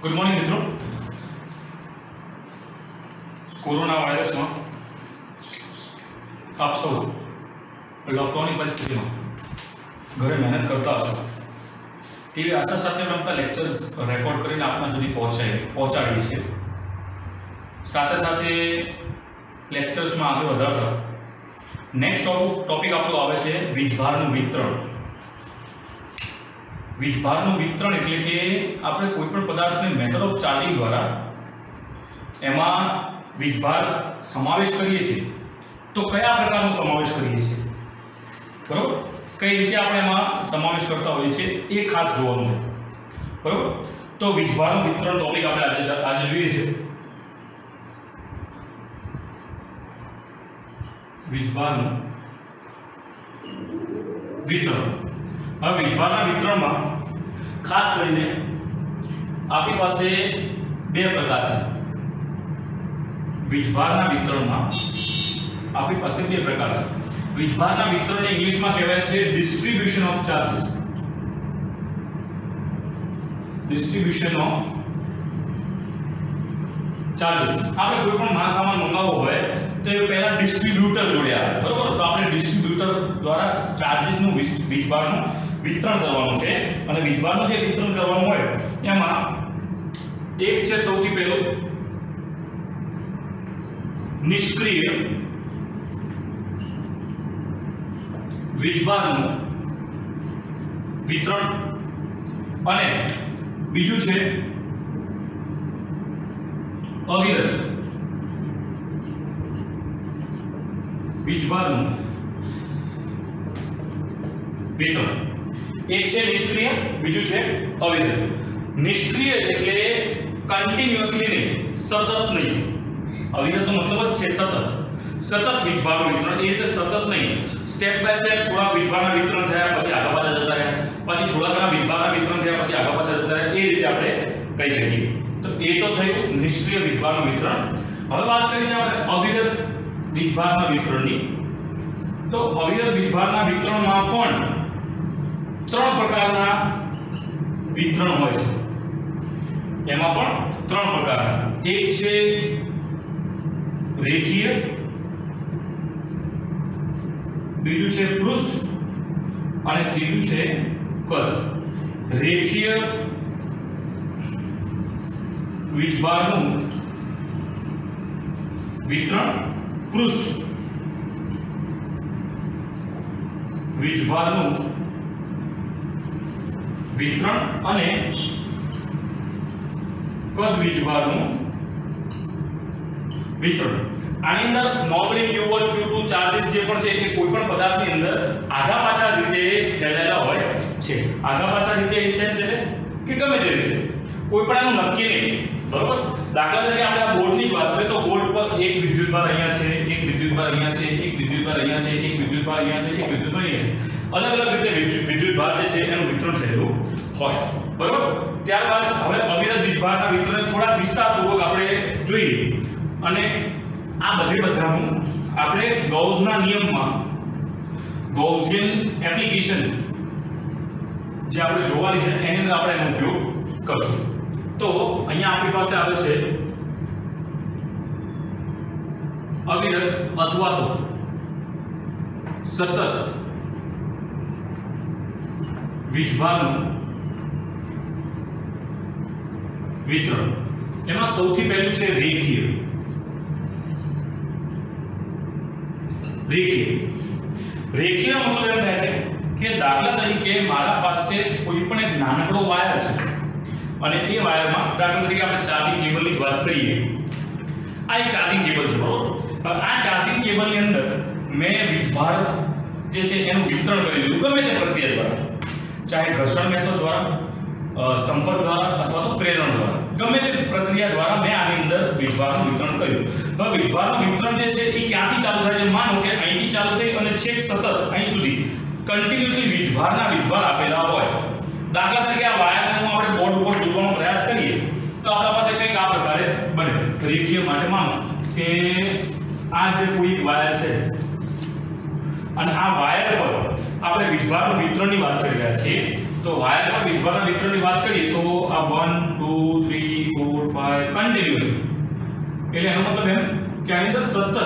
Good morning मित्रों। Corona virus में आप सौ लॉकडाउन की परिस्थिति में घरे मेहनत करता हशो तेवी आशा साथ रमता लेक्चर्स रेकॉर्ड कर आपना सुधी पहोंचाड़ी है। साथे साथे लेक्चर्स में आगे वधारता नेक्स्ट टॉपिक आपणो आवे छे वीजभारनुं वितरण। वीजभारनुं वितरण एटले के आपणे कोईपण पदार्थने मेथड ऑफ चार्जिंग द्वारा एमां वीजभार समावेश करीए छीए तो कया प्रकारनो समावेश करीए छीए, बराबर, कई रीते आपणे एमां समावेश करता होईए छीए ए खास जोवानुं छे, बराबर। तो वीजभारनुं वितरण टॉपिक आपणे आज जोईए छे। वीजभारनुं वितरण। હવે વીજભારના વિતરણમાં ખાસ કરીને આપણી પાસે બે પ્રકાર છે। વીજભારના વિતરણમાં આપણી પાસે બે પ્રકાર છે। વીજભારના વિતરણને ઇંગ્લિશમાં કહેવાય છે distribution of charges. Distribution of charges. આપણે કોઈ પણ માલ સામાન મંગાવવો હોય તો એ પહેલા ડિસ્ટ્રીબ્યુટર જોડે આવે, બરાબર। તો આપણે ડિસ્ટ્રીબ્યુટર દ્વારા ચાર્જીસનું વીજભારનું વિતરણ કરવાનું છે અને વીજભારનું જે વિતરણ કરવાનું હોય એમાં એક છે સૌથી પહેલું નિષ્ક્રિય વીજભારનું વિતરણ અને બીજું છે અવિરત વીજભારનું વિતરણ। एक है निष्क्रिय, बीजू है अविरत। निष्क्रिय एटले कंटिन्यूअसली नहीं, सतत नहीं। अविरत मतलब है सतत, सतत वीजभारનું વિતરણ। એ રીતે સતત નહીં, સ્ટેપ બાય સ્ટેપ થોડા વીજભારના વિતરણ થયા પછી આગળ પાછા જતા રહ્યા, પછી થોડા ઘણા વીજભારના વિતરણ થયા પછી આગળ પાછા જતા રહ્યા, એ રીતે આપણે કહી શકીએ। તો એ તો થયું નિષ્ક્રિય વીજભારનું વિતરણ। હવે વાત કરીશું આપણે અવિરત વીજભારના વિતરણની। તો અવિરત વીજભારના વિતરણમાં પણ ત્રણ પ્રકારના વિતરણ હોય છે। એમાં પણ ત્રણ પ્રકારના, એક છે રેખીય, બીજું છે પૃષ્ઠ અને ત્રીજું છે કદ। રેખીય વીજભારનું વિતરણ, પૃષ્ઠ વીજભારનું વિતરણ અને કદ વીજભારનું વિતરણ। આની અંદર નોર્મલી Q1 Q2 ચાર્જીસ જે પણ છે એ કોઈપણ પદાર્થની અંદર આગા પાછા રીતે ફેલાયેલા હોય છે। આગા પાછા રીતે એ છે કે ગમે તે રીતે કોઈપણ એનું નક્કી નહીં, બરોબર। દાખલા તરીકે આપણે આ બોર્ડની જ વાત કરીએ તો બોર્ડ પર એક વિદ્યુતભાર અહીંયા છે, એક વિદ્યુતભાર અહીંયા છે, એક વિદ્યુતભાર અહીંયા છે, એક વિદ્યુતભાર અહીંયા છે, એક વિદ્યુતભાર અહીંયા છે। अलग अलग रीते विद्युतभार जे छे एनुं वितरण थयेलुं होय, बरोबर। त्यारबाद हवे अविरत वीजभारना वितरण थोड़ा विस्तारपूर्वक आपणे जोईए अने आ बधे बधानुं आपणे गॉसना नियममां गॉसियन एप्लिकेशन जे आपणे जोवानी छे एनी अंदर आपणे एनो उपयोग करशुं। तो अहींया आपणी पासे आवे छे अविरत अथवा तो सतत વીજભારનું વિતરણ। એમાં સૌથી પહેલું છે રેખીય। રેખીય રેખીય મતલબ એમ થાય છે કે દાખલા તરીકે મારા પાસે કોઈ પણ એક નાનકડો વાયર છે અને એ વાયરમાં દાખલા તરીકે આપણે ચાર્જિંગ કેબલની જ વાત કરીએ। આ એક ચાર્જિંગ કેબલ છે, બરોબર। આ ચાર્જિંગ કેબલની અંદર મેં વીજભાર જે છે એનું વિતરણ કરી દીધું ગમે તે પ્રક્રિયા દ્વારા, चाहे घर्षण मेथड द्वारा, संपर्क द्वारा अथवा तो प्रेरण द्वारा, गमे ते प्रक्रिया द्वारा मैं आनी अंदर वीजभारનું વિતરણ કર્યું। હવે વીજભારનું વિતરણ જે છે એ ક્યાંથી ચાલુ થાય છે? માનો કે અહીંથી ચાલુ થઈ અને છેક સતત અહીં સુધી કન્ટિન્યુઅસલી વીજભારના વીજભાર આપેલા હોય। દાખલા તરીકે આ વાયરને હું આપણે બોર્ડ ઉપર જોડવાનો પ્રયાસ કરીએ તો આપણા પાસે કંઈક આ પ્રકારે બને। રેખીય માટે માનો કે આ જે કોઈ વાયર છે અને આ વાયર પર આપણે વીજભારનું વિતરણની વાત કરી રહ્યા છીએ। तो वायर पर वीजभारना वितरणની વાત કરીએ તો આ 1 2 3 4 5 કન્ટિન્યુઅસ, એટલે એનો મતલબ એમ કે આની અંદર સતત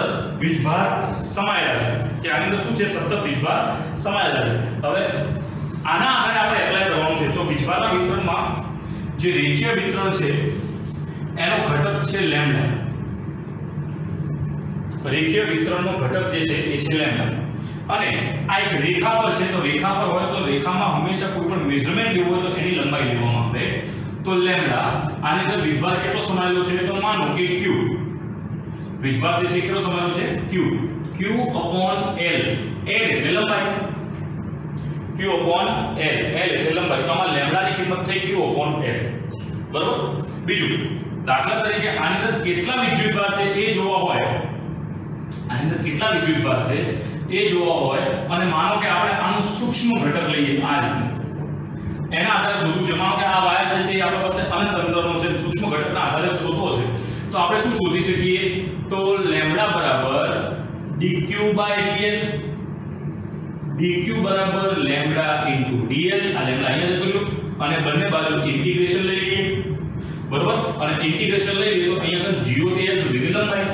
વીજભાર સમાયેલા છે, કે આની અંદર શું છે, સતત વીજભાર સમાયેલા છે. હવે આના આધારે આપણે એપ્લાય કરવાનું છે. તો વીજભારના વિતરણમાં જે રેખીય વિતરણ છે એનો ઘટક છે લેમ્ડા. રેખીય વિતરણનો ઘટક જે છે એ છે લેમ્ડા. અને આ એક રેખા પર છે, તો રેખા પર હોય તો રેખામાં હંમેશા કોઈ પણ મેઝરમેન્ટ લેવું હોય તો એની લંબાઈ લેવામાં આવે. તો લેમ્ડા, આની અંદર વીજભાર કેટલો સમાયેલો છે, તો માનો કે q, વીજભાર જે છે કેટલો સમાયેલો છે, q L એટલે લંબાઈ, q L એટલે લંબાઈ. તો આમાં લેમ્ડાની કિંમત થઈ q L. બરોબર. બીજું, દાખલા તરીકે આની અંદર કેટલા વિદ્યુતભાર છે એ જોવા હોય, આની અંદર કેટલા વિદ્યુતભાર છે એ જોવા હોય, અને માનો કે આપણે આનું સૂક્ષ્મ ઘટક લઈએ આ રીતનું, એના આધારે શોધવું છે. માનો કે આ વાયર જે છે એ આપણા પાસે અનંત અંતરનો છે, સૂક્ષ્મ ઘટકના આધારે શોધવો છે. તો આપણે શું શોધી શકીએ, તો લેમ્ડા બરાબર dq/dl, dq બરાબર લેમ્ડા ઇન્ટુ dl. આ લેમ્ડા અહીંયા કર્યું અને બંને બાજુ ઇન્ટિગ્રેશન લઈ લઈએ. બરોબર. અને ઇન્ટિગ્રેશન લઈ લઈએ તો અહીંયા આગળ 0 થી l સુધીની લંબાઈ.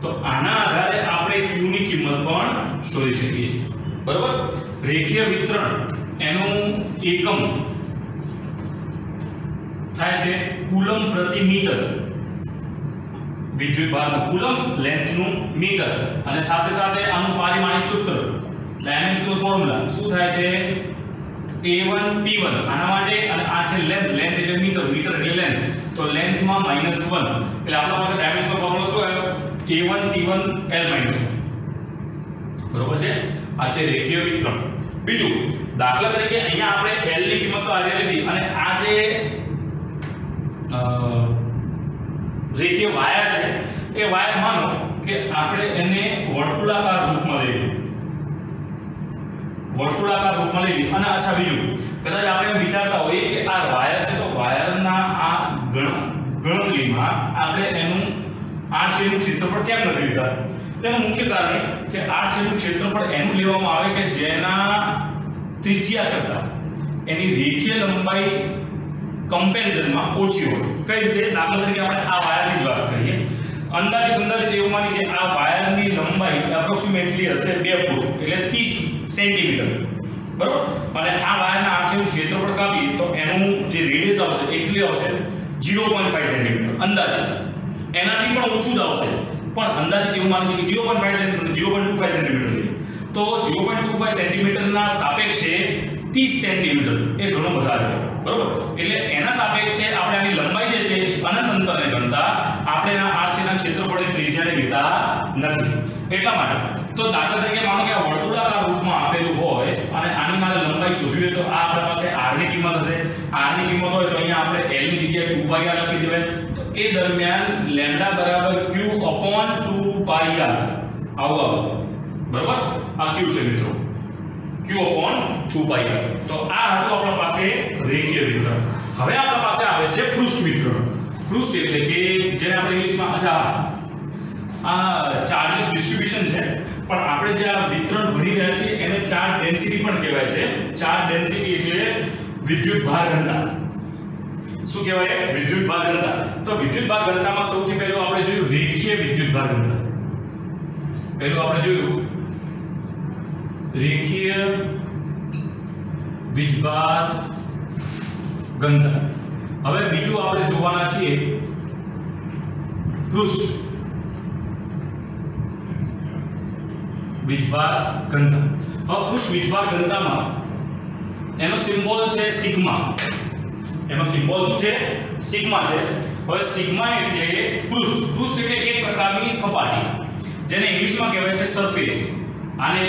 તો આના આધારે આપણે q ની કિંમત પણ શોધી શકીએ છીએ. બરોબર. રેખીય વિતરણ એનું એકમ થાય છે કુલમ પ્રતિ મીટર. વિદ્યુતભારનું કુલમ, લેન્થનું મીટર, અને સાથે સાથે આનું પારિમાણિક સૂત્ર, ડાયમેન્શનલ ફોર્મ્યુલા શું થાય છે, a1 t1 આના માટે, અને આ છે લેન્થ, લેન્થ એટલે મીટર, મીટર એટલે લેન્થ. તો લેન્થમાં -1 એટલે આપણા પાસે ડાયમેન્શનલ ફોર્મ્યુલા શું આવ્યો, a1 t1 l - 1. બરોબર છે. આ છે રેખીય વિતરણ. બીજું, દાખલા તરીકે અહીંયા આપણે l ની કિંમત તો આજે લીધી, અને આ જે રેખીય વાયર છે એ વાયર માનો કે આપણે એને વર્તુળાકાર રૂપમાં લઈએ, વર્તુળાકાર રૂપમાં લઈએ. અને અચ્છા, બીજું, કદાચ આપણે એમ વિચારતા હોઈએ કે આ વાયર છે, તો વાયરના આ ગણતરીમાં આપણે એનું આડછેદનું ક્ષેત્રફળ કેમ નથી લીધા. તેનું મુખ્ય કારણ કે આડછેદનું ક્ષેત્રફળ એનું લેવામાં આવે કે જેના ત્રિજ્યા કરતા એની રેખીય લંબાઈ કમ્પેરિઝનમાં ઓછી હોય. કઈ રીતે? દાખલા તરીકે આપણે આ વાયરની જ વાત કરીએ. અંદાજિત એવું માની કે આ વાયરની લંબાઈ એપ્રોક્સિમેટલી હશે 2 ફૂટ એટલે 30 સેન્ટીમીટર. બરોબર. અને આ વાયરના આડછેદનું ક્ષેત્રફળ કાપીએ તો એનું જે રેડિયસ આવશે એટલી આવશે 0.5 સેન્ટીમીટર. અંદાજિત એનાથી પણ ઓછું જ આવશે, પણ અંદાજિત એવું માની છે કે 0.5 સેન્ટીમીટર, 0.25 સેન્ટીમીટર લઈએ તો 0.25 સેન્ટીમીટરના સાપેક્ષે 30 સેન્ટીમીટર એ ઘણો વધારે. બરોબર. એટલે એના સાપેક્ષે આપણે આની લંબાઈ જે છે અનંત અંતરને ગણતા આપણે એના આડછેદના ક્ષેત્રફળની ત્રિજ્યાને લીધા નથી. એટલા માટે તો દાખલા તરીકે માનો કે આ વર્તુળાકાર રૂપમાં આપેલું હોય અને આની મારે લંબાઈ શોધવી હોય તો આ આપણા પાસે r ની કિંમત હશે. r ની કિંમત હોય તો અહીંયા આપણે l ની જગ્યાએ 2πr લખી દેવાય. તો એ દરમિયાન લેમ્ડા બરાબર q upon 2πr આવું. બરાબર. આ q છે મિત્રો, q upon 2πr. તો આ હતું આપણા પાસે રેખીય વિતરણ. હવે આપણા પાસે આવે છે પૃષ્ઠ વિતરણ. પૃષ્ઠ એટલે કે જેને આપણે ઇંગ્લિશમાં આ ચાર્જિસ ડિસ્ટ્રીબ્યુશન છે, પણ આપણે જે આ વિતરણ ભણી રહ્યા છીએ એને ચાર્જ ડેન્સિટી પણ કહેવાય છે. ચાર્જ ડેન્સિટી એટલે વિદ્યુત ભાર ઘનતા. શું કહેવાય? વિદ્યુત ભાર ઘનતા. તો વિદ્યુત ભાર ઘનતામાં સૌથી પહેલું આપણે જોયું રેખીય વિદ્યુત ભાર ઘનતા. પહેલું આપણે જોયું રેખીય વીજભાર ઘનતા. હવે બીજું આપણે જોવાના છીએ પૃષ્ઠ વીજભાર ઘનતા. હવે પૃષ્ઠ વીજભાર ઘનતામાં એનો સિમ્બોલ છે સિગ્મા. એનો સિમ્બોલ શું છે? સિગ્મા છે. હવે સિગ્મા એટલે પૃષ્ઠ. પૃષ્ઠ એટલે એક પ્રકારની સપાટી જેને ઇંગ્લિશમાં કહેવાય છે સરફેસ. આને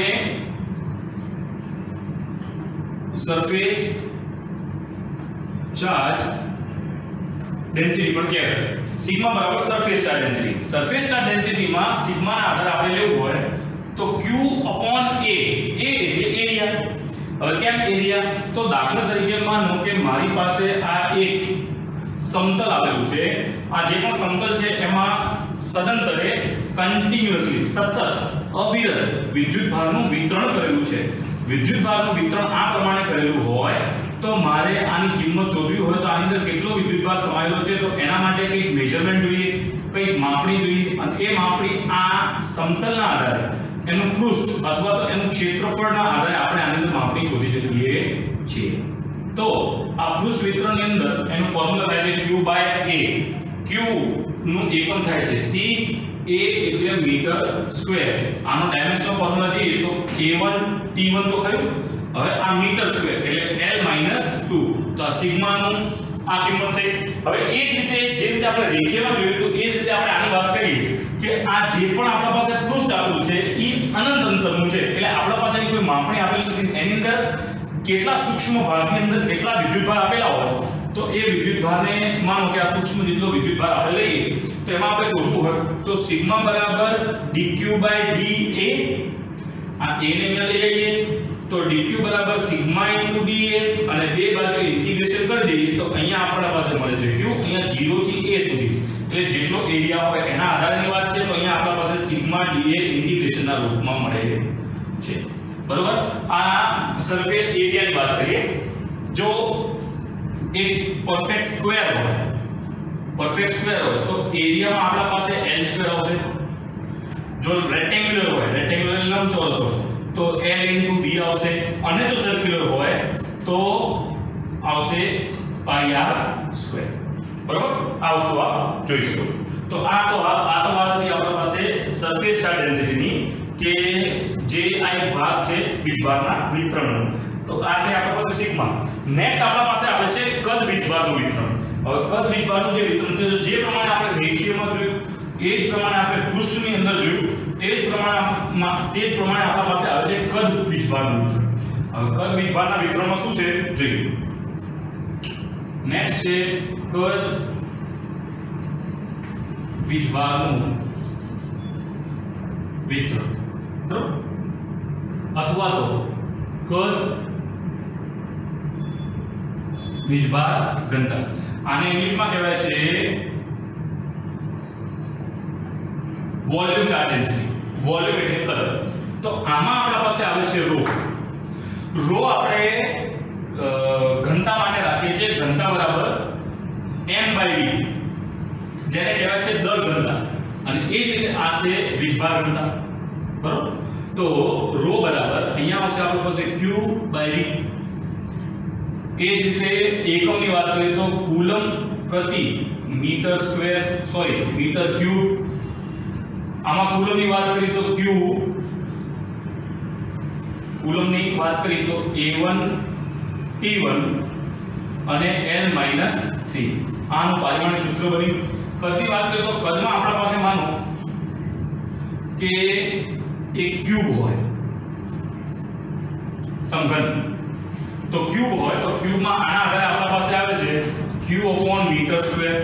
સરફેસ ચાર્જ ડેન્સિટી પણ કહેવાય. સિગ્મા બરાબર surface charge density. Surface charge ડેન્સિટીમાં સિગ્માના આધારે આપણે લેવું હોય તો q upon a એટલે એરિયા. હવે કેમ એરિયા? તો દાખલા તરીકે માનો કે મારી પાસે આ એક સમતલ આપેલું છે. આ જે પણ સમતલ છે એમાં સદંતરે કન્ટિન્યુઅસલી સતત અવિરત વિદ્યુત ભારનું વિતરણ કરેલું છે. વિદ્યુત ભારનું વિતરણ આ પ્રમાણે કરેલું હોય તો મારે આની કિંમત શોધવી હોય તો આની અંદર કેટલો વિદ્યુતભાર સમાયેલો છે, તો એના માટે કંઈક મેઝરમેન્ટ જોઈએ, કંઈક માપણી જોઈએ, અને એ માપણી આ સમતલના આધારે એનું પૃષ્ઠ અથવા તો એનું ક્ષેત્રફળના આધારે આપણે આની અંદર માપણી શોધી શકીએ છીએ. તો આ પૃષ્ઠ વિતરણની અંદર એનું ફોર્મ્યુલા થાય છે q/a. q નું એકમ થાય છે c, a એટલે મીટર સ્ક્વેર. આનો ડાયમેન્શનલ ફોર્મ્યુલા જોઈએ તો a1 t1 તો ખરું. હવે આ મીટર સ્ક્વેર એટલે l - 2, તો આ સિગ્મા નું આ કિંમત થઈ. હવે એ જ રીતે જે રીતે આપણે રેખીયમાં જોયું તો એ જ રીતે આપણે આની વાત કરીએ કે આ જે પણ આપણા પાસે પૃષ્ઠ આપેલું છે એ અનંત અંતરનું છે, એટલે આપણા પાસે કોઈ માપણી આપેલી નથી. એની અંદર કેટલા સૂક્ષ્મ ભાગની અંદર કેટલા વિદ્યુતભાર આપેલા હોય તો એ વિદ્યુતભારને માનો કે આ સૂક્ષ્મ જેટલો વિદ્યુતભાર આપણે લઈએ તો એમાં આપણે શોધવું હોય તો સિગ્મા બરાબર dq/da. આ a ને અહીંયા લઈ જઈએ તો dq બરાબર સિગ્મા * da અને બે બાજુ ઇન્ટિગ્રેશન કરી દઈએ તો અહીંયા આપણા પાસે મળે છે q. અહીંયા 0 થી a સુધી એટલે જેટલો એરિયા હોય એના આધારેની વાત છે, તો અહીંયા આપણા પાસે સિગ્મા da ઇન્ટિગ્રેશનના રૂપમાં મળે છે. બરોબર. આ સરફેસ એરિયાની વાત કરીએ. જો એક પરફેક્ટ સ્ક્વેર હોય તો એરિયામાં આપણા પાસે l² આવશે. જો રેક્ટેન્ગ્યુલર હોય, રેક્ટેન્ગ્યુલર લંબચોરસ હોય તો l * b આવશે, અને જો સર્ક્યુલર હોય તો આવશે πr². બરોબર. આ વસ્તુ આપ જોઈ શકો છો. તો આ તો વાત હતી આપણા પાસે સરફેસ ચાર્જ ડેન્સિટીની કે જે આ એક ભાગ છે વીજભારના વિતરણનો. તો આ છે આપણા પાસે સિગ્મા. નેક્સ્ટ આપણા પાસે આવે છે કદ વીજભારનું વિતરણ. હવે કદ વીજભારનું જે વિતરણ છે જે પ્રમાણે આપણે રેખીયમાં જોયું એ જ પ્રમાણે આપણે પૃષ્ઠની અંદર જોયું તે જ પ્રમાણે આપણા પાસે આવે છે કદ વીજભારનું વિતરણ. હવે કદ વીજભારના વિતરણમાં શું છે જોઈએ. નેક્સ્ટ છે કદ વીજભારનું વિતરણ, બરોબર, અથવા તો કદ વીજભાર ઘનતા. આને ઇંગ્લિશમાં કહેવાય છે વોલ્યુમ ચાર્જ ડેન્સિટી. વોલ્યુમ એટલે કદ. તો આમાં આપણા પાસે આવે છે રો આપણે ઘનતા માટે રાખીએ છીએ. ઘનતા બરાબર m/d, જેને કહેવાય છે દર ઘનતા, અને એ જ રીતે આ છે વીજભાર ઘનતા. બરોબર. તો રો બરાબર અહીંયા આવશે આપણી પાસે q/d. એ જ રીતે એકમની વાત કરીએ તો કુલમ પ્રતિ metre square, sorry metre cube. આમાં કુલમની વાત કરીએ તો q, કુલમની વાત કરીએ તો a1 t1 અને l - 3. આનું પારિમાણિક સૂત્ર બન્યું. કદની વાત કરીએ તો કદમાં આપણા પાસે માનો કે એક ક્યુબ હોય, સમઘન. તો ક્યુબ હોય તો ક્યુબમાં આના આધારે આપણા પાસે આવે છે q/મીટર સ્ક્વેર.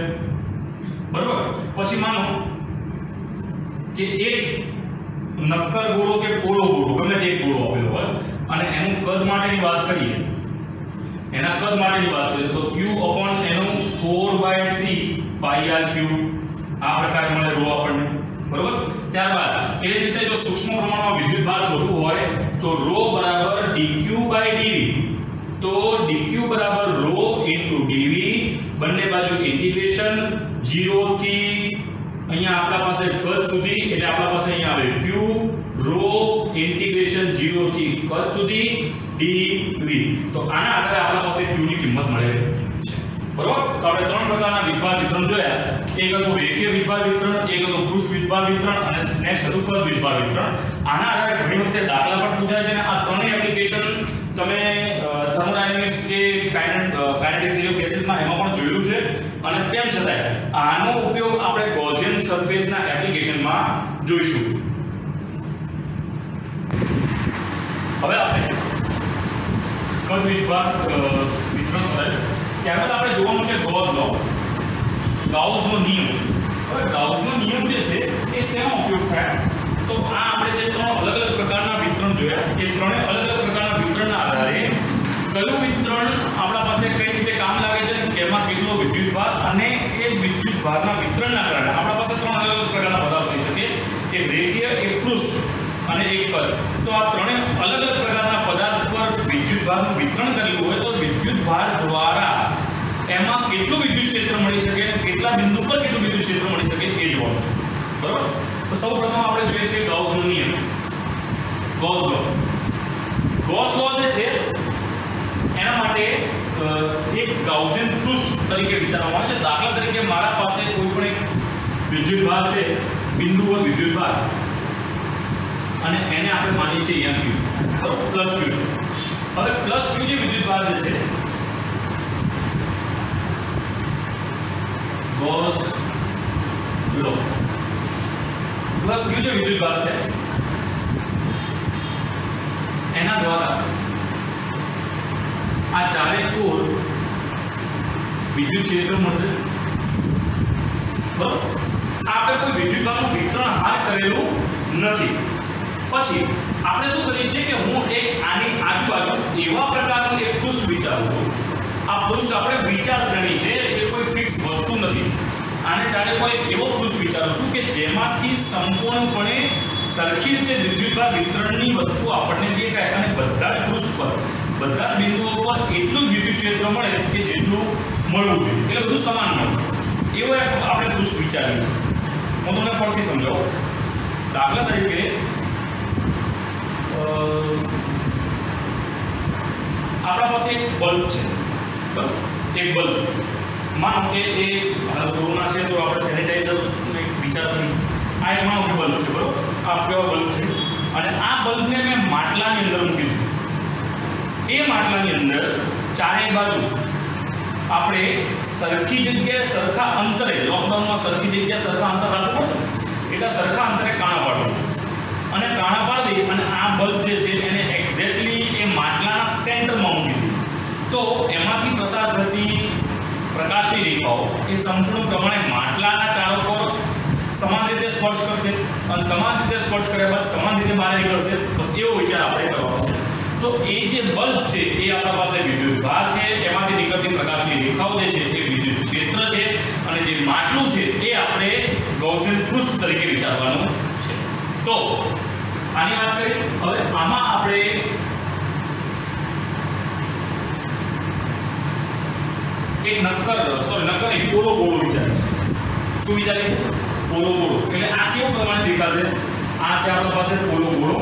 બરોબર. પછી માનો કે એક નક્કર ગોળો કે પોલો ગોળો ગમે તે એક ગોળો આપેલો હોય અને એનું કદ માટેની વાત કરીએ તો q/ એનું 4/3 πr3 આ પ્રકારે મળે રો આપણને. બરોબર. ત્યારબાદ એ જ રીતે જો સૂક્ષ્મ પ્રમાણમાં વિદ્યુતભાર શોધવું હોય તો રો બરાબર dq/dv. તો dq બરાબર રો * dv, બંને બાજુ ઇન્ટિગ્રેશન 0 થી અહીંયા આપણા પાસે કદ સુધી, એટલે આપણા પાસે અહીંયા આવે q રો ઇન્ટિગ્રેશન 0 થી કદ સુધી dv. તો આના આધારે આપણા પાસે q ની કિંમત મળે છે. બરોબર. તો આપણે ત્રણ પ્રકારના વીજભાર વિતરણ જોયા. એક હતું રેખીય વીજભાર વિતરણ, એક હતું પૃષ્ઠ વીજભાર વિતરણ, અને નેક્સ્ટ હતું કદ વીજભાર વિતરણ. આના આધારે ઘણી વખતે દાખલા પણ પૂછાય છે, અને આ ત્રણેય એપ્લિકેશન તમે થર્મોડાયનેમિક્સ કે કાઇનેટિક થિયરી ઓફ ગેસીસમાં એમાં પણ જોયું છે. અને તેમ છતાં આનો ઉપયોગ આપણે ગૌસિયન સરફેસના એપ્લિકેશનમાં જોઈશું. હવે આપણે કદ વીજભાર વિતરણ પર ત્યારબાદ આપણે જોવાનું છે ગાઉસનો નિયમ. હવે ગાઉસનો નિયમ જે છે એ શેમાં ઉપયોગ થાય તો આ આપણે જે ત્રણ અલગ અલગ પ્રકારના વિતરણ જોયા એ ત્રણે અલગ અલગ પ્રકારના વિતરણના આધારે કયું વિતરણ આપણા પાસે કઈ રીતે કામ લાગે છે, એમાં કેટલો વિદ્યુતભાર, અને એ વિદ્યુતભારના વિતરણના કારણે આપણા પાસે ત્રણ અલગ અલગ પ્રકારના પદાર્થ હોઈ શકે. એક રેખીય, એક પૃષ્ઠ અને એક કદ. તો આ ત્રણે અલગ અલગ પ્રકારના પદાર્થ પર વિદ્યુતભારનું વિતરણ કરેલું હોય તો વિદ્યુત ભાર દ્વારા એમાં કેટલું વિદ્યુત ક્ષેત્ર મળી શકે અને કેટલા બિંદુ પર કેટલું વિદ્યુત ક્ષેત્ર મળી શકે એ જોવાનું છે, બરાબર? તો સૌપ્રથમ આપણે જોઈએ છે ગાઉસનો નિયમ, ગૌસ લો. ગૌસ લો જે છે એના માટે એક ગાઉસિયન પૃષ્ઠ તરીકે વિચારવામાં આવે છે. દાખલા તરીકે મારા પાસે કોઈ પણ એક વિદ્યુત ભાર છે, બિંદુ પર વિદ્યુત ભાર, અને એને આપણે માનીએ છીએ અહીંયા q, બરાબર? પ્લસ q છે. હવે પ્લસ q જે વિદ્યુત ભાર જે છે ગૌસ લો, પ્લસ q જે વિદ્યુત ભાર છે એના દ્વારા આ ચારે કોર વિદ્યુત ક્ષેત્ર મળશે, બરાબર? આપણે કોઈ વિદ્યુત ભારનું વિતરણ હાલ કરેલું નથી. પછી આપણે શું કરીએ છીએ કે હું એક આની આજુબાજુ એવા પ્રકારનું એક પૃષ્ઠ વિચારું છું. આ પૃષ્ઠ આપણે વિચાર શ્રેણી છે, એ કોઈ ફિક્સ વસ્તુ નથી. આને ચારે કોઈ એવો પૃષ્ઠ વિચારું છું કે જેમાંથી સંપૂર્ણપણે સરખી રીતે વિદ્યુતભાર વિતરણની વસ્તુ આપણને દેખાય અને બધા જ પૃષ્ઠ પર, બધા જ બિંદુઓ પર એટલું જ વિદ્યુત ક્ષેત્ર મળે કે જેટલું મળવું જોઈએ, એટલે બધું સમાન મળે એવો આપણે પૃષ્ઠ વિચારીએ છીએ. હું તમને ફરીથી સમજાવું. દાખલા તરીકે આપણા પાસે એક બલ્બ છે, બરાબર? એક બલ્બ, માનો કે એ કોરોના છે તો આપણે સેનિટાઈઝર વિચાર કરી, આ એક માનો કે બલ્બ છે, બરાબર? આ કેવો બલ્બ છે અને આ બલ્બને મેં માટલાની અંદર મૂકી દીધું. એ માટલાની અંદર ચારે બાજુ આપણે સરખી જગ્યાએ સરખા અંતરે, લોકડાઉનમાં સરખી જગ્યાએ સરખા અંતર રાખવું પડે, એટલે સરખા અંતરે કાણા પાડવું અને કાણા પાડી અને આ બલ્બ જે છે એને એક્ઝેક્ટલી એ માટલાના સેન્ટરમાં મૂકી દીધું. તો એમાંથી પસાર થતી પ્રકાશની રેખાઓ એ સંપૂર્ણ પ્રમાણે માટલાના ચારો પર સમાન રીતે સ્પર્શ કરશે અને સમાન રીતે સ્પર્શ કર્યા બાદ સમાન રીતે બહાર નીકળશે. બસ એવો વિચાર આપણે કરવાનો છે. તો એ જે બલ્બ છે એ આપણા પાસે વિદ્યુત ભાર છે, એમાંથી નીકળતી પ્રકાશની રેખાઓ જે છે એ વિદ્યુત ક્ષેત્ર છે, અને જે માટલું છે એ આપણે ગૌસિયન પૃષ્ઠ તરીકે વિચારવાનું છે. તો આની વાત કરી. હવે આમાં આપણે એક નક્કર નહીં, પોલો ગોળો વિચારીએ. શું વિચારીએ? પોલો ગોળો. એટલે આ કેવું પ્રમાણે દેખાશે? આ છે આપણા પાસે પોલો ગોળો,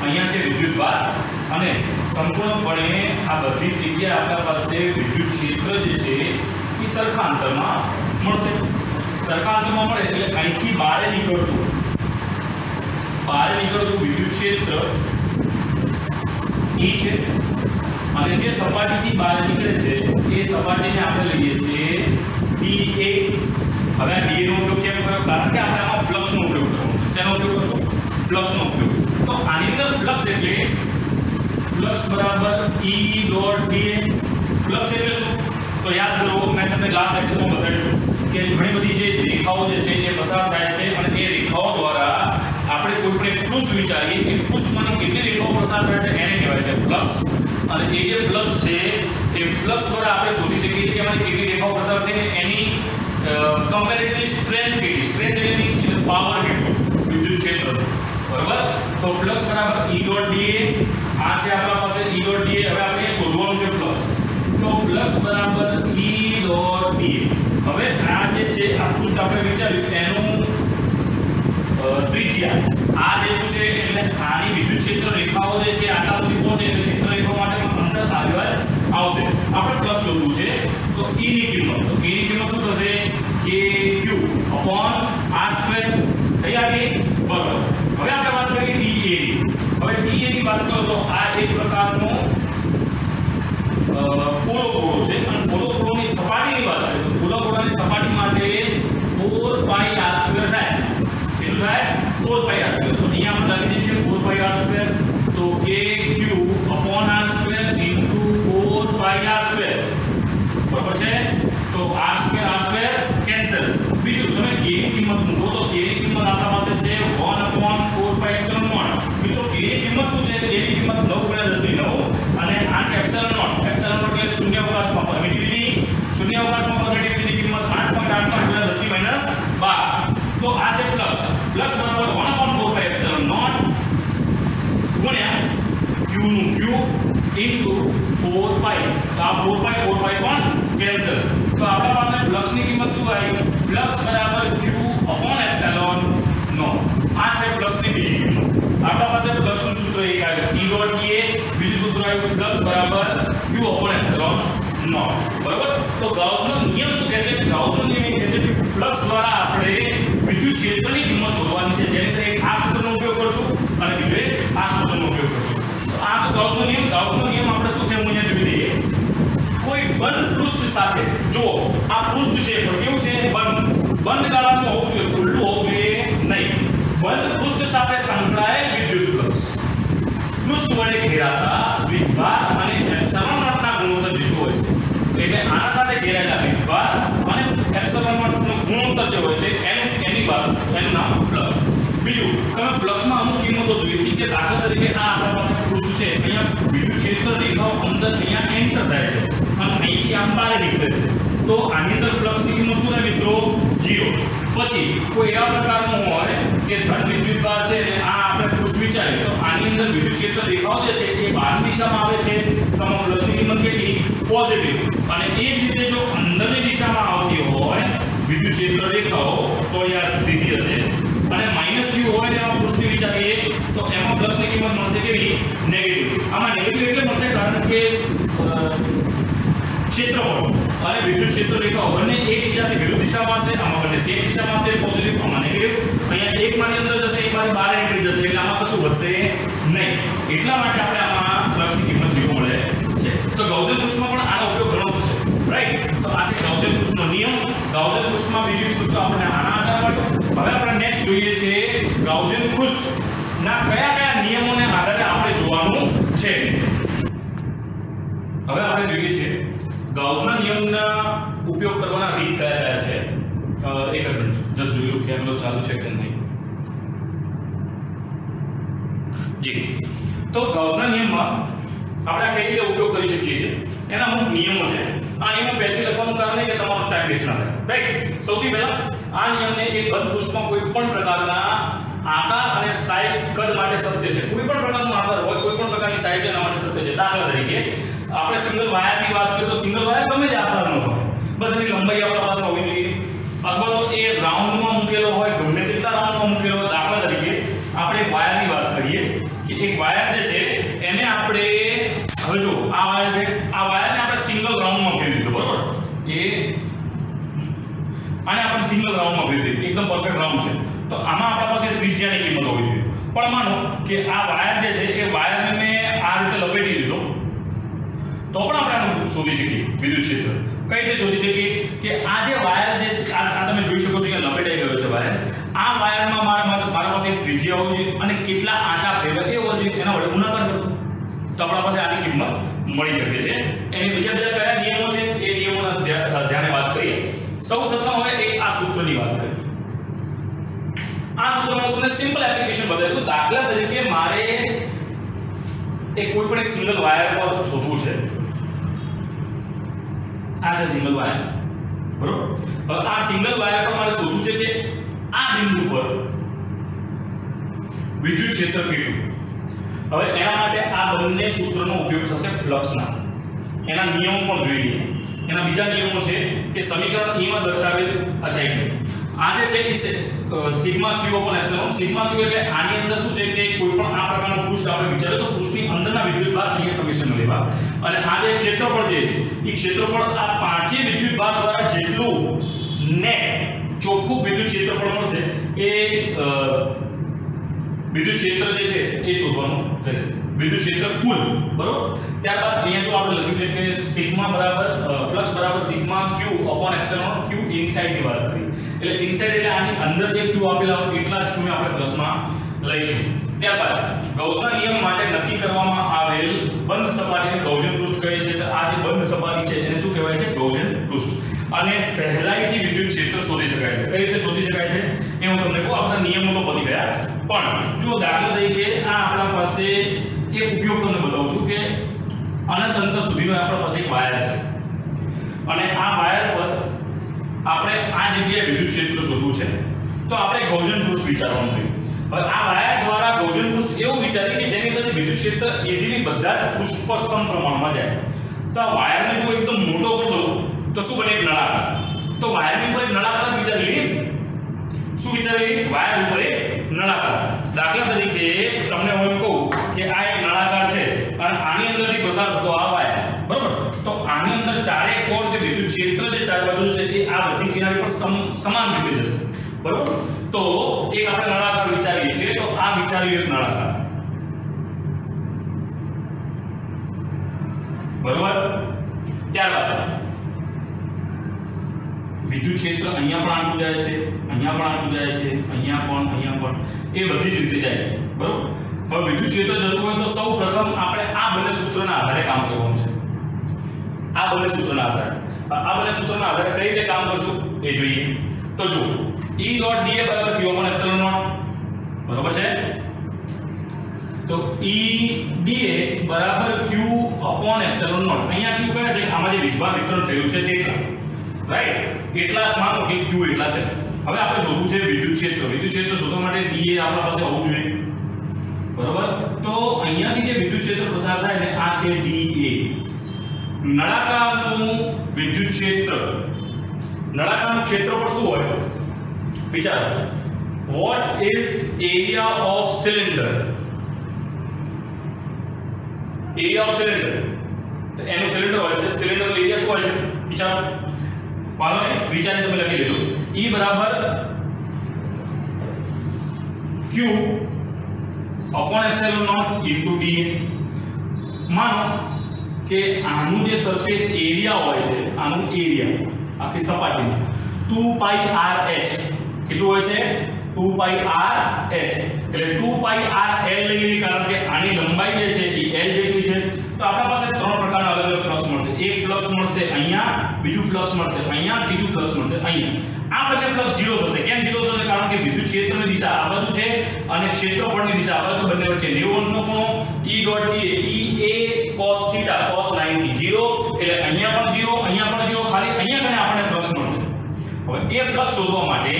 અહીંયા છે વિદ્યુત ભાર અને સંપૂર્ણપણે આ બધી જગ્યાએ આપણા પાસે વિદ્યુત ક્ષેત્ર જે છે એ સરખા અંતરમાં મળશે. સરખા અંતરમાં મળે એટલે અહીંથી બહાર નીકળતું વિદ્યુત ક્ષેત્ર E છે અને જે સપાટીથી બહાર નીકળે છે એ સપાટીને આપણે લઈએ છીએ dA. હવે આ dA નો ઉપયોગ કેમ કર્યો? કારણ કે આપણે આમાં ફ્લક્સનો ઉપયોગ કરવાનો છે. શેનો ઉપયોગ કરશું? ફ્લક્સનો ઉપયોગ. તો આની અંદર ફ્લક્સ એટલે ફ્લક્સ બરાબર E ડોટ dA. ફ્લક્સ એટલે શું? તો યાદ કરો, મેં તમને લાસ્ટ લેક્ચરમાં બતાવ્યું કે ઘણી બધી જે રેખાઓ જે છે એ પસાર થાય છે અને એ રેખાઓ દ્વારા આપણે કોઈ પણ એક પૃષ્ઠ વિચારીએ, એ પૃષ્ઠમાંથી કેટલી રેખાઓ પસાર થાય છે એને કહેવાય છે ફ્લક્સ. અને એ જે ફ્લક્સ છે એ ફ્લક્સ દ્વારા આપણે શોધી શકીએ કે એમાંથી કેટલી રેખાઓ પસાર થઈ એની કમ્પેરેટિવલી સ્ટ્રેન્થ કેટલી, સ્ટ્રેન્થ એટલે પાવર કેટલો વિદ્યુત ક્ષેત્ર, બરાબર? તો ફ્લક્સ બરાબર E ડોટ dA. આ છે આપણા પાસે E ડોટ dA. હવે આપણે શોધવાનું છે ફ્લક્સ. તો ફ્લક્સ બરાબર E ડોટ dA. હવે આ જે છે આ પૃષ્ઠ આપણે વિચાર્યું એનું ત્રિજ્યા આ જેટલું છે, એટલે આની વિદ્યુત ક્ષેત્ર રેખાઓ જે છે આટલા સુધી પહોંચે એટલે ક્ષેત્ર રેખાઓ માટે અંતર આવ્યા જ આવશે. આપણે ફ્લક્સ શોધવું છે તો E ની કિંમત, તો E ની કિંમત શું થશે? KQ upon r² થઈ આવી, બરાબર. હવે આપણે વાત કરીએ dA ની. હવે dA ની વાત કરો તો આ એક પ્રકારનો પોલો ગોળો છે અને પોલો ગોળોની સપાટીની વાત કરીએ તો પોલો ગોળાની સપાટી માટે 4 પાઈ r² થાય. કેટલું થાય? 4 પાઈ r². તો અહીંયા આપણે લખી દઈએ છીએ 4 પાઈ r². તો KQ upon r² into 4 પાઈ r², બરાબર છે? તો r² કેન્સલ. બીજું તમે k ની કિંમત મૂકો તો k ની કિંમત આપણા પાસે છે 1/4 પાઈ એપ્સિલોન નોટ. મિત્રો k ની કિંમત શું છે? k ની કિંમત 9 × 10⁹ અને આ છે એપ્સિલોન નોટ. એપ્સિલોન નોટ એટલે શૂન્યાવકાશમાં પરમિટિવિટી. શૂન્યાવકાશમાં પરમિટિવિટીની કિંમત 8.8 × 10⁻12. તો આ છે ફ્લક્સ. ફ્લક્સ બરાબર 1/4 પાઈ એપ્સિલોન નોટ ગુણ્યા q નું q into 4 પાઈ તો આ 4 પાઈ પણ કેન્સલ તો આપણા પાસે ફ્લક્સ ની કિંમત શું આવી ફ્લક્સ બરાબર q upon એપ્સિલોન નોટ આ છે ફ્લક્સ ની બીજી કિંમત આપણા પાસે ફ્લક્સ નું સૂત્ર એક આવ્યું E ડોટ E બીજું સૂત્ર આવ્યું ફ્લક્સ બરાબર q upon એપ્સિલોન નોટ બરાબર તો ગાઉસનો નિયમ શું કહે છે કે ગાઉસનો નિયમ એ કહે છે કે ફ્લક્સ દ્વારા આપણે વિદ્યુત ક્ષેત્રની કિંમત શોધવાની છે જેને એક આ સૂત્રનો ઉપયોગ કરશું અને બીજો એક આ સૂત્રનો ઉપયોગ કરશું તો આ તો ગાઉસનો નિયમ આપણે શું છે હું અહીંયા જોઈ દઈએ કોઈ બંધ પૃષ્ઠ સાથે જો આ પૃષ્ઠ છે પણ કેવું છે બંધ ગાળાનું હોવું જોઈએ ખુલ્લું હોવું જોઈએ નહીં બંધ પૃષ્ઠ સાથે સંકળાયેલ વિદ્યુત ફ્લક્સ પૃષ્ઠ વડે ઘેરાતા વીજભાર અને એપ્સિલોન નોટના ગુણોત્તર જેટલું હોય છે એટલે આના સાથે ઘેરાયેલા વીજભાર અને એપ્સિલોન નોટનો ગુણોત્તર જે હોય છે એનું નામ ફ્લક્સ બીજું તમે ફ્લક્સમાં અમુક કિંમતો જોઈ હતી કે દાખલા તરીકે આ આપણા પાસે પૃષ્ઠ છે અહીંયા વિદ્યુત ક્ષેત્ર રેખાઓ અંદર અહીંયા એન્ટર થાય છે અને અહીંથી આમ બહાર નીકળે છે તો આની અંદર ફ્લક્સની કિંમત શું રહે મિત્રો 0 પછી કોઈ એવા પ્રકારનું હોય કે ધન વિદ્યુતભાર છે ને આ આપણે પૃષ્ઠ વિચારીએ તો આની અંદર વિદ્યુત ક્ષેત્ર રેખાઓ જે છે એ બહારની દિશામાં આવે છે તો આમાં ફ્લક્સની કિંમત કેટલી પોઝિટિવ અને એ જ રીતે જો અંદરની દિશામાં આવતી હોય વિદ્યુત ક્ષેત્ર રેખાઓ સોરી આ સીધી હશે અને માઈનસ q હોય ને આ પૃષ્ઠ વિચારીએ તો એમાં ફ્લક્સની કિંમત મળશે કેવી નેગેટિવ આમાં નેગેટિવ એટલે મળશે કારણ કે ક્ષેત્રફળ અને વિદ્યુત ક્ષેત્ર રેખાઓ બંને એકબીજાથી વિરુદ્ધ દિશામાં હશે આમાં બંને સેમ દિશામાં હશે પોઝિટિવ આમાં નેગેટિવ અહીંયા એક માની અંદર જશે એક માની બહાર નીકળી જશે એટલે આમાં કશું વધશે નહીં એટલા માટે આપણે આમાં ફ્લક્સની કિંમત 0 મળે છે તો ગાઉસિયન પૃષ્ઠમાં પણ આનો ઉપયોગ ઘણો થશે રાઈટ તો આ છે ગાઉસિયન પૃષ્ઠનો નિયમ ગાઉસિયન પૃષ્ઠમાં બીજું એક સૂત્ર આપણે આના આધારે મળ્યું હવે આપણે નેક્સ્ટ જોઈએ છે ગાઉસિયન પૃષ્ઠના કયા નિયમોને આધારે આપણે જોવાનું છે હવે આપણે જોઈએ છે ગાઉસના નિયમના ઉપયોગ કરવાના રીત કયા છે એક મિનિટ જસ્ટ જોયું કેમેરો ચાલુ છે કે નહીં જી તો ગાઉસના નિયમમાં આપણે કઈ રીતે ઉપયોગ કરી શકીએ છીએ એના અમુક નિયમો છે આ નિયમો પહેલેથી લખવાનું કારણ છે કે તમારો ટાઈમ વેસ્ટ ના થાય રાઈટ સૌથી પહેલા આ નિયમને એક બંધ પૃષ્ઠમાં કોઈ પણ પ્રકારના આકાર અને સાઇઝ કદ માટે સત્ય છે કોઈ પણ પ્રકારનો આકાર હોય કોઈ પણ પ્રકારની સાઇઝ એના માટે સત્ય છે દાખલા તરીકે આપણે સિંગલ વાયરની વાત કરીએ તો સિંગલ વાયર ગમે તે આકારનો હોય બસ એની લંબાઈ આપણા પાસે હોવી જોઈએ અથવા તો એ રાઉન્ડમાં મૂકેલો હોય ગમે તેટલા રાઉન્ડમાં મૂકેલો હોય દાખલા તરીકે આપણે એક વાયરની વાત કરીએ કે એક વાયર જે છે એને આપણે હવે જો આ વાયર છે આ વાયરને આપણે સિંગલ રાઉન્ડમાં ફેરવી દીધો બરોબર એ આને આપણે સિંગલ રાઉન્ડમાં ફેરવી દીધું એકદમ પરફેક્ટ રાઉન્ડ છે તો આમાં આપણા પાસે ત્રિજ્યાની કિંમત હોવી જોઈએ પણ માનો કે આ વાયર જે છે એ વાયરને મેં આ રીતે લપેટી દીધો તો પણ આપણે આનું શોધી શકીએ વિદ્યુત ક્ષેત્ર કઈ રીતે શોધી શકીએ કે આ જે વાયર જે આ તમે જોઈ શકો છો કે લપેટાઈ ગયો છે વાયર આ વાયરમાં મારા પાસે એક ત્રિજ્યા હોવી જોઈએ અને કેટલા આંટા ફેરવે એ હોવા જોઈએ એના વડે ગુણાકાર કરો તો આપણા પાસે આની કિંમત મળી શકે છે એની બીજા કયા નિયમો છે એ નિયમોના ધ્યાને વાત કરીએ સૌપ્રથમ હવે એક આ સૂત્રની વાત કરીએ આ સૂત્રમાં તમને સિમ્પલ એપ્લિકેશન બતાવી દઉં દાખલા તરીકે મારે એક કોઈ પણ એક સિંગલ વાયર પર શોધવું છે આ છે સિંગલ વાયર બરોબર હવે આ સિંગલ વાયર પર મારે શોધવું છે કે આ બિંદુ પર વિદ્યુત ક્ષેત્ર કેટલું હવે એના માટે આ બંને સૂત્રનો ઉપયોગ થશે ફ્લક્સના એના નિયમો પણ જોઈએ એના બીજા નિયમો છે કે સમીકરણ E માં દર્શાવેલ અચ્છા એક આ જે છે એ sigma q upon epsilon sigma q એટલે આની અંદર શું છે કે કોઈ પણ આ પ્રકારનું પૃષ્ઠ આપણે વિચારીએ તો પૃષ્ઠની અંદરના વિદ્યુતભાર અહીંયા સમીકરણ લેવા અને આ જે ક્ષેત્રફળ છે એ ક્ષેત્રફળ આ પાંચેય વિદ્યુતભાર દ્વારા જેટલું નેટ ચોખ્ખું વિદ્યુત ક્ષેત્રફળ મળશે એ વિદ્યુત ક્ષેત્ર જે છે એ શોધવાનું રહેશે વિદ્યુત ક્ષેત્ર કુલ બરોબર ત્યારબાદ અહીંયા જો આપણે લખ્યું છે કે સિગ્મા બરાબર ફ્લક્સ બરાબર sigma q upon epsilon q inside ની વાત કરી એટલે ઇનસાઇડ એટલે આની અંદર જે q આપેલા હોય એટલા જ q ને આપણે પ્લસમાં લઈશું ત્યારબાદ ગાઉસના નિયમ માટે નક્કી કરવામાં આવેલ બંધ સપાટીને ગાઉસિયન પૃષ્ઠ કહે છે આ જે બંધ સપાટી છે એને શું કહેવાય છે ગાઉસિયન પૃષ્ઠ અને સહેલાઈથી વિદ્યુત ક્ષેત્ર શોધી શકાય છે કઈ રીતે શોધી શકાય છે એ હું તમને કહું આ બધા નિયમો તો પતી ગયા પણ જો દાખલા તરીકે આ આપણા પાસે એક ઉપયોગ તમને બતાવું છું કે અનંત અંતર સુધીનો આપણા પાસે એક વાયર છે અને આ વાયર પર આપણે આ જગ્યાએ વિદ્યુત ક્ષેત્ર શોધવું છે તો આપણે ગાઉસિયન પૃષ્ઠ વિચારવાનું થયું હવે આ વાયર દ્વારા ગૌસિયન પૃષ્ઠ એવું વિચારી કે જેની અંદર વિદ્યુત ક્ષેત્ર ઈઝીલી બધા જ પૃષ્ઠ પર સમપ્રમાણમાં જાય. તો આ વાયરને જો એકદમ મોટો કરી દઉં તો શું બને? એક નળાકાર. તો વાયરની ઉપર એક નળાકાર જ વિચારી લઈએ. શું વિચારી લઈએ? વાયર ઉપર એક નળાકાર. દાખલા તરીકે તમને હું એમ કહું કે આ એક નળાકાર છે અને આની અંદરથી પસાર થતો આ વાયર, બરોબર? તો આની અંદર ચારે કોર જે વિદ્યુત ક્ષેત્ર જે ચાર બાજુ છે એ આ બધી કિનારી પર સમાન રીતે જશે, બરોબર? તો એક આપણે નળાકાર વિચારીએ છીએ. તો આ વિચાર્યું એક નળાકાર, બરોબર? ત્યારબાદ વિદ્યુત ક્ષેત્ર અહીંયા પણ આટલું જાય છે, અહીંયા પણ આટલું જાય છે, અહીંયા પણ એ બધી જ રીતે જાય છે, બરોબર? હવે વિદ્યુત ક્ષેત્ર જતું હોય તો સૌ પ્રથમ આપણે આ બંને સૂત્રોના આધારે કામ કરવાનું છે. આ બંને સૂત્રોના આધારે કઈ રીતે કામ કરશું એ જોઈએ. તો જો E dot dA બરાબર q upon epsilon naught, બરોબર છે? તો E dA બરાબર q upon epsilon naught. અહીંયા q કયા છે? આમાં જે વીજભાર વિતરણ થયું છે તેટલા, રાઈટ? એટલા માનો કે q એટલા છે. હવે આપણે શોધવું છે વિદ્યુત ક્ષેત્ર શોધવા માટે dA આપણા પાસે હોવું જોઈએ, બરોબર? તો અહીંયાથી જે વિદ્યુત ક્ષેત્ર પસાર થાય ને આ છે dA. નળાકારનું વિદ્યુત ક્ષેત્ર, નળાકારનું ક્ષેત્રફળ શું હોય? વિચારો. What is area of cylinder? Area of cylinder. તો એનું સિલિન્ડર હોય છે, સિલિન્ડરનો એરિયા શું હોય છે? વિચારો. માનો ને વિચારીને તમે લખી લેજો. E બરાબર q upon epsilon naught into dA. માનો કે આનું જે સરફેસ એરિયા હોય છે, આનું એરિયા આખી સપાટીનું 2 pi rh કેટલું હોય છે? 2 pi rh. એટલે 2 pi r l લઈ લઈએ કારણ કે આની લંબાઈ જે છે એ l જેટલી છે. તો આપણા પાસે ત્રણ પ્રકારના અલગ અલગ ફ્લક્સ મળશે. એક ફ્લક્સ મળશે અહીંયા, બીજું ફ્લક્સ મળશે અહીંયા, ત્રીજું ફ્લક્સ મળશે અહીંયા. આ બંને ફ્લક્સ 0 થશે. કેમ 0 થશે? કારણ કે વિદ્યુત ક્ષેત્રની દિશા આ બાજુ છે અને ક્ષેત્રફળની દિશા આ બાજુ, બંને વચ્ચે 90 અંશનો ખૂણો. E dot dA E a cos theta cos 90 0. એટલે અહીંયા પણ 0, અહીંયા પણ 0, ખાલી અહીંયા કને આપણને ફ્લક્સ મળશે. હવે એ ફ્લક્સ શોધવા માટે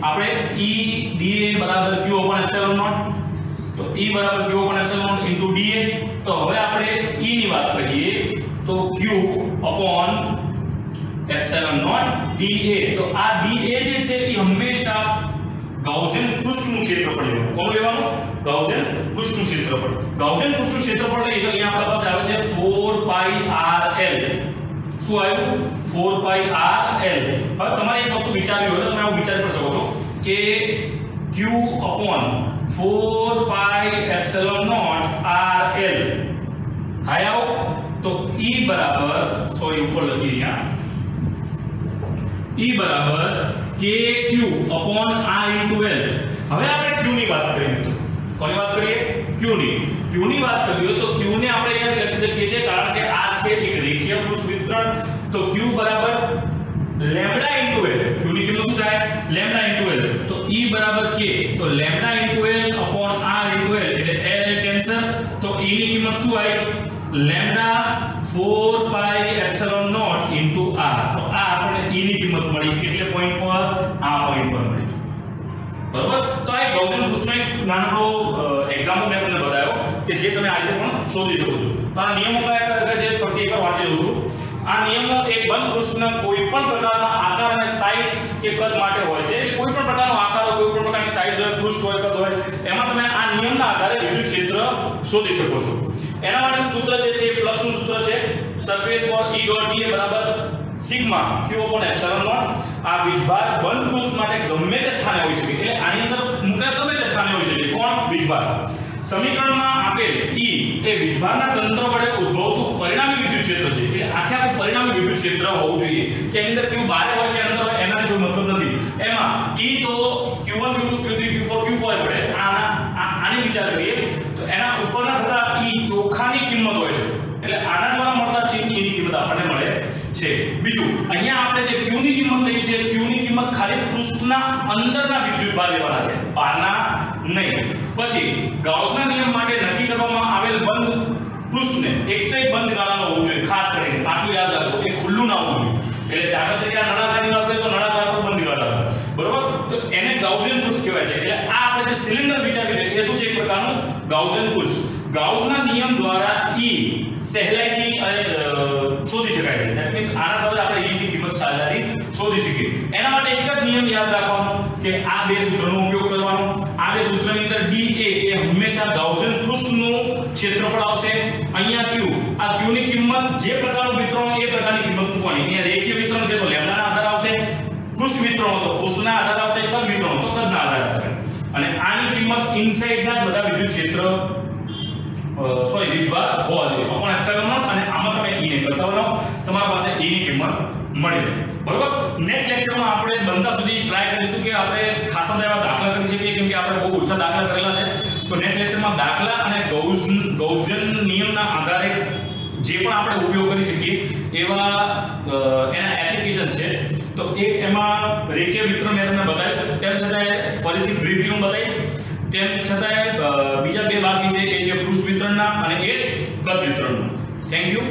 આપણે E dA બરાબર q upon epsilon naught. તો E બરાબર q upon epsilon naught into dA. તો હવે આપણે E ની વાત કરીએ તો q upon epsilon naught dA. તો આ dA જે છે એ હંમેશા ગાઉસિયન પૃષ્ઠનું ક્ષેત્રફળ લેવાનું. કોણ લેવાનું? ગાઉસિયન પૃષ્ઠનું ક્ષેત્રફળ. ગાઉસિયન પૃષ્ઠનું ક્ષેત્રફળ લઈએ તો અહીંયા આપણા પાસે આવે છે 4 pi rl. શું આવ્યું? 4 pi rl. હવે તમારે એક વસ્તુ વિચારવી હોય તો તમે આવું વિચારી પણ શકો છો કે q upon 4 pi epsilon naught rl થાય આવો. તો E બરાબર, સોરી ઉપર લખી અહીંયા, E બરાબર kq upon r into l. હવે આપણે q ની વાત કરીએ મિત્રો. કોની વાત કરીએ? q ની વાત કરીએ તો q ને આપણે અહીંયા લખી શકીએ છીએ કારણ કે આ છે એક રેખીય પૃષ્ઠ વિતરણ. તો q બરાબર લેમ્ડા into l. q ની કિંમત શું થાય? Lambda into l. તો E બરાબર k. તો lambda into l upon r into l એટલે l કેન્સલ. તો E ની કિંમત શું આવી? Lambda 4 pi epsilon naught into r. તો આ આપણે E ની કિંમત મળી કેટલે પોઈન્ટ પર? આ પોઈન્ટ પર મળી, બરોબર? તો આ ગૌસિયન પૃષ્ઠનો એક નાનો એક્ઝામ્પલ મેં તમને બતાવ્યો કે જે તમે આ રીતે પણ શોધી શકો છો. તો આ નિયમો કયા છે ફરીથી એકવાર વાંચી લઉં છું. આ નિયમો એક બંધ પૃષ્ઠના કોઈ પણ પ્રકારના આકાર અને સાઈઝ કે કદ માટે હોય છે. કોઈ પણ પ્રકારનો આકાર હોય, કોઈ પણ પ્રકારની સાઈઝ હોય, પૃષ્ઠ હોય, કદ હોય, એમાં તમે આ નિયમના આધારે વિદ્યુત ક્ષેત્ર શોધી શકો છો. એના માટેનું સૂત્ર જે છે એ ફ્લક્સનું સૂત્ર છે. Surface for E dot dA બરાબર sigma q upon epsilon naught. આ વીજભાર બંધ પૃષ્ઠ માટે ગમે તે સ્થાને હોઈ શકે. એટલે આની અંદર મુકાય ગમે તે સ્થાને હોઈ શકે. કોણ? વીજભાર. સમીકરણમાં આપેલ E એ વીજભારના તંત્ર વડે ઉદ્ભવતું પરિણામી વિદ્યુત ક્ષેત્ર છે. એટલે આખે આખું પરિણામી વિદ્યુત ક્ષેત્ર હોવું જોઈએ કે એની અંદર q બારે હોય કે અંદર હોય એનાથી કોઈ મતલબ નથી. એમાં E તો q1 q2 q3 q4 q5 વડે આની વિચાર કરીએ તો એના ઉપરના થતા E ચોખાની કિંમત હોય છે. એટલે આના દ્વારા મળતા ચિહ્ન ની કિંમત આપણને મળે છે. બીજું અહીંયા આપણે જે q ની કિંમત લઈ છે, q ની કિંમત ખાલી પૃષ્ઠના અંદરના વિદ્યુતભાર લેવાના છે, બહારના નહીં. પછી ગાઉસના નિયમ માટે નક્કી કરવામાં આવેલ બંધ પૃષ્ઠને એક તો બંધ ગાળાનો હોવું જોઈએ. ખાસ કરીને આટલું યાદ રાખજો, એ ખુલ્લું ના હોવું જોઈએ. એટલે દાખલા તરીકે આ નળાકારની વાત કરીએ તો નળાકાર પર બંધ ગાળા, બરોબર? તો એને ગાઉસિયન પૃષ્ઠ કહેવાય છે. એટલે આ આપણે જે સિલિન્ડર વિચાર ગાઉસના નિયમ દ્વારા E સહેલાઈથી શોધી શકાય છે. ધેટ મીન્સ આના દ્વારા આપણે E ની કિંમત સહેલાઈથી શોધી શકીએ. એના માટે એક જ નિયમ યાદ રાખવાનો કે આ બે સૂત્રનો ઉપયોગ કરવાનો. આ બે સૂત્રની અંદર dA એ હંમેશા ગાઉસિયન પૃષ્ઠનું ક્ષેત્રફળ આવશે. અહીંયા Q, આ Q ની કિંમત જે પ્રકારનું વિતરણ એ પ્રકારની કિંમત મૂકવાની. અહીંયા રેખીય વિતરણ છે તો લેમ્ડાના આધાર આવશે, પૃષ્ઠ વિતરણ તો પૃષ્ઠના આધાર આવશે, કદ વિતરણ તો કદના આધાર આવશે. અને આની કિંમત ઇનસાઇડના જ બધા વિદ્યુત ક્ષેત્ર વીજભાર હોવા જોઈએ. અપોન એપ્સિલોન નોટ અને આમાં તમે E ને કરતા બનાવો, તમારા પાસે E ની કિંમત મળી જાય. બરોબર. નેક્સ્ટ લેક્ચરમાં આપણે બનતા સુધી ટ્રાય કરીશું કે આપણે ખાસા એવા દાખલા કરી શકીએ, કેમ કે આપણે બહુ ઓછા દાખલા કરેલા છે. તો નેક્સ્ટ લેક્ચરમાં દાખલા અને ગૌસિયન નિયમના આધારે જે પણ આપણે ઉપયોગ કરી શકીએ એવા એના એપ્લિકેશન છે. તો એમાં રેખીય વિતરણ મેં તમને બતાવ્યું, તેમ છતાં ફરીથી બ્રીફલી હું બતાવીશ. તેમ છતાં બીજા બે બાકી છે એ છે પૃષ્ઠ વિતરણના અને એક કદ વિતરણનું. Thank you.